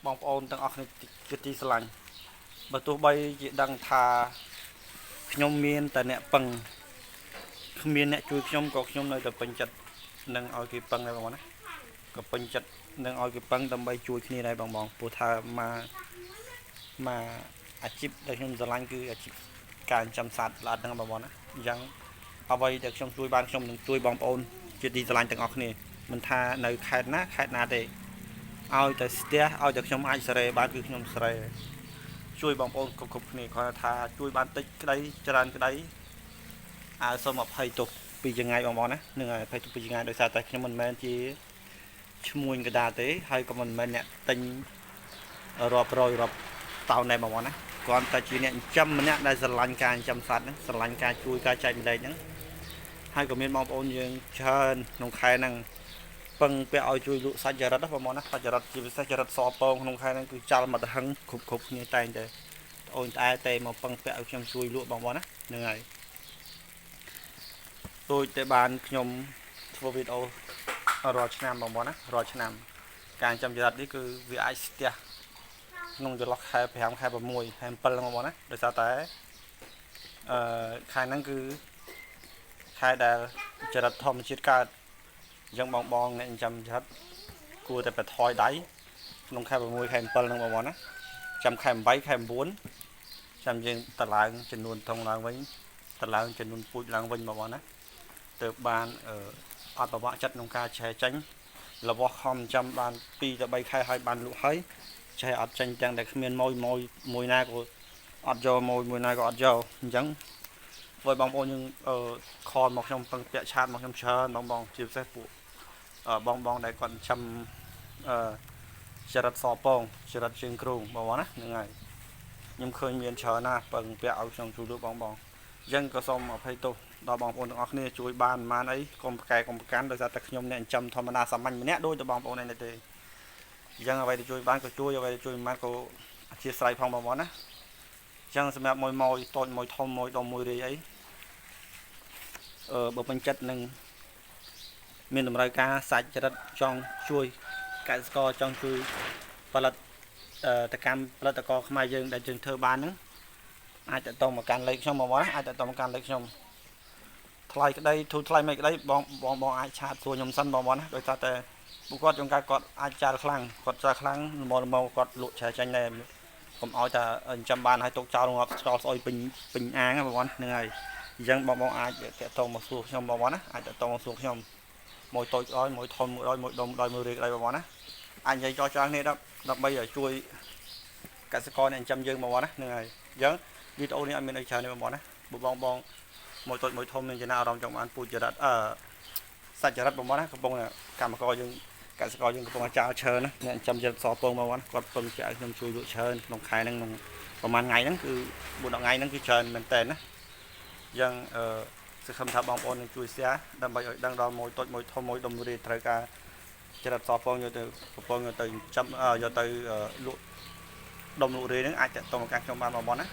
បងប្អូនទាំងអស់គ្នាជាទីស្រឡាញ់បើទោះបីជាដឹងថាខ្ញុំមានតែអ្នកពឹងគ្មានអ្នកជួយខ្ញុំក៏ខ្ញុំនៅតែពេញចិត្តនឹងឲ្យគេពឹងដែរបងប្អូនណាក៏ពេញចិត្តនឹងឲ្យគេពឹងដើម្បីជួយគ្នាដែរបងព្រោះថាមកអាជីពដែលខ្ញុំស្រឡាញ់គឺអាជីពការចិញ្ចឹមសត្វល្អិតហ្នឹងបងប្អូនណាអញ្ចឹងអ្វីដែលខ្ញុំជួយបានខ្ញុំនឹងជួយបងប្អូនជាទីស្រឡាញ់ទាំងអស់គ្នាមិនថានៅខេត្តណាទេឲ្យតែស្ទះឲ្យតែខ្ញុំអាចសេរីបានគឺខ្ញុំសេរីជួយបងប្អូនគ្រប់គ្នាគាត់ថាជួយបានតិចក្តីច្រើនក្តីសូមអភ័យទោសពីចង្អាយបងប្អូនណានឹងអភ័យទោសពីចង្អាយដោយសារតែខ្ញុំមិនមែនជាឈ្មួញកដាទេហើយក៏មិនមែនអ្នកទិញរាប់រយរាប់តោនដែរបងប្អូនណាគាត់តែជាអ្នកចិញ្ចឹមម្នាក់ដែលស្រឡាញ់ការចិញ្ចឹមសត្វហ្នឹងស្រឡាញ់ការជួយការចែកម្លែកហ្នឹងហើយក៏មានបងប្អូនយើងច្រើនក្នុងខែហ្នឹងពឹងពាក់ឲ្យជួយលក់សាច់ចរិតណាបងប្អូនណាសាច់ចរិតជាពិសេសចរិតសពងក្នុងខែហ្នឹងគឺចោលមកទៅហឹងគ្រប់គ្នាតែងតែអូនតែមកពឹងពាក់ឲ្យខ្ញុំជួយលក់បងប្អូនណាហ្នឹងហើយដូចតែបានខ្ញុំធ្វើវីដេអូរាល់ឆ្នាំបងប្អូនណារាល់ឆ្នាំការចិញ្ចឹមចរិតនេះគឺវាអាចស្ទះក្នុងចន្លោះខែ5ខែ6ខែ7បងប្អូនណាដោយសារតែខែហ្នឹងគឺខែដែលចរិតធម្មជាតិកើតអញ្ចឹងបងអ្នកចិញ្ចឹមចរិតគួរតែបន្ថយដៃក្នុងខែ6ខែ7ហ្នឹងបងប្អូនណាចាំខែ8ខែ9ចាំយើងតឡើងចំនួនធំឡើងវិញតឡើងចំនួនពូជឡើងវិញបងប្អូនណាទើបបានអត់ប្រវាក់ចិត្តក្នុងការឆែចេញរបស់ខំចាំបាន2ទៅ3ខែហើយបានលក់ហើយឆែអត់ចេញទាំងតែគ្មានមួយណាក៏អត់យកមួយណាក៏អត់យកអញ្ចឹងធ្វើឲ្យបងប្អូនយើងខលមកខ្ញុំពឹងពាក់ឆាតមកខ្ញុំច្រើនបងជាពិសេសពួកបងដែលគាត់ចាំចរិតសពងចរិតជើងគ្រូបងប្អូនណាហ្នឹងហើយខ្ញុំឃើញមានច្រើនណាស់ពឹងពាក់ឲ្យខ្ញុំជួយលក់បងអញ្ចឹងក៏សូមអភ័យទោសដល់បងប្អូនទាំងអស់គ្នាជួយបានប៉ុន្មានអីកុំប្រកែកុំប្រកាន់ដោយសារតែខ្ញុំអ្នកចិញ្ចឹមធម្មតាសាមញ្ញម្នាក់ដូចតែបងប្អូនឯនេះទេអញ្ចឹងអ្វីដែលជួយបានក៏ជួយអ្វីដែលជួយមិនបានក៏អធិស្ឋានផងបងប្អូនណាអញ្ចឹងសម្រាប់មួយតូចមួយធំមួយដុំមួយរីអីបើពេញចិត្តនឹងមានតម្រូវការសាច់ចរិតចង់ជួយកសិករចង់ជួយផលិតតកម្មផលិតករខ្មែរយើងដែលយើងធ្វើបានហ្នឹងអាចតតមកកាន់លេខខ្ញុំបងប្អូនអាចតតមកកាន់លេខខ្ញុំថ្លៃក្តីធូរថ្លៃមិនក្តីបងអាចឆាតសួរខ្ញុំសិនបងប្អូនណាដោយសារតែពួកគាត់ចង្ការគាត់អាចចាល់ខ្លាំងគាត់ចាល់ខ្លាំងមកគាត់លក់ឆែចាញ់ដែរកុំឲ្យតែចិញ្ចឹមបានឲ្យទុកចោលងាប់ស្កល់ស្អុយពេញអាងបងប្អូនហ្នឹងហើយអញ្ចឹងបងអាចតតមកសួរខ្ញុំបងប្អូនណាអាចតតមកសួរខ្ញុំមួយតូចឲ្យមួយធំមួយដុំមួយរៀកឲ្យបងប្អូនណាអាចនិយាយចោះច្រើនគ្នាដើម្បីឲ្យជួយកសិករអ្នកចិញ្ចឹមយើងបងប្អូនណាហ្នឹងហើយអញ្ចឹងវីដេអូនេះអត់មានអីច្រើនទេបងប្អូនណាបងមួយតូចមួយធំមានចំណាអារម្មណ៍ចង់បានពូជចរិតសាច់ចរិតបងប្អូនណាកំពុងកម្មករយើងកសិករយើងកំពុងចោលឈើណាអ្នកចិញ្ចឹមចរិតសពងបងប្អូនគាត់ពឹងចាក់ខ្ញុំជួយលក់ឈើក្នុងខែហ្នឹងក្នុងប្រហែលថ្ងៃហ្នឹងគឺ4-10ថ្ងៃហ្នឹងគឺច្រើនមែនតើណាអញ្ចឹងសង្ឃឹមថាបងប្អូននឹងជួយ share ដើម្បីឲ្យដឹងដល់មួយតូចមួយធំមួយដុំរីត្រូវការចរិតសពងយកទៅប្រពងយកទៅចាំយកទៅលក់ដុំលក់រីហ្នឹងអាចតតមកកាន់ខ្ញុំបានបងប្អូនណា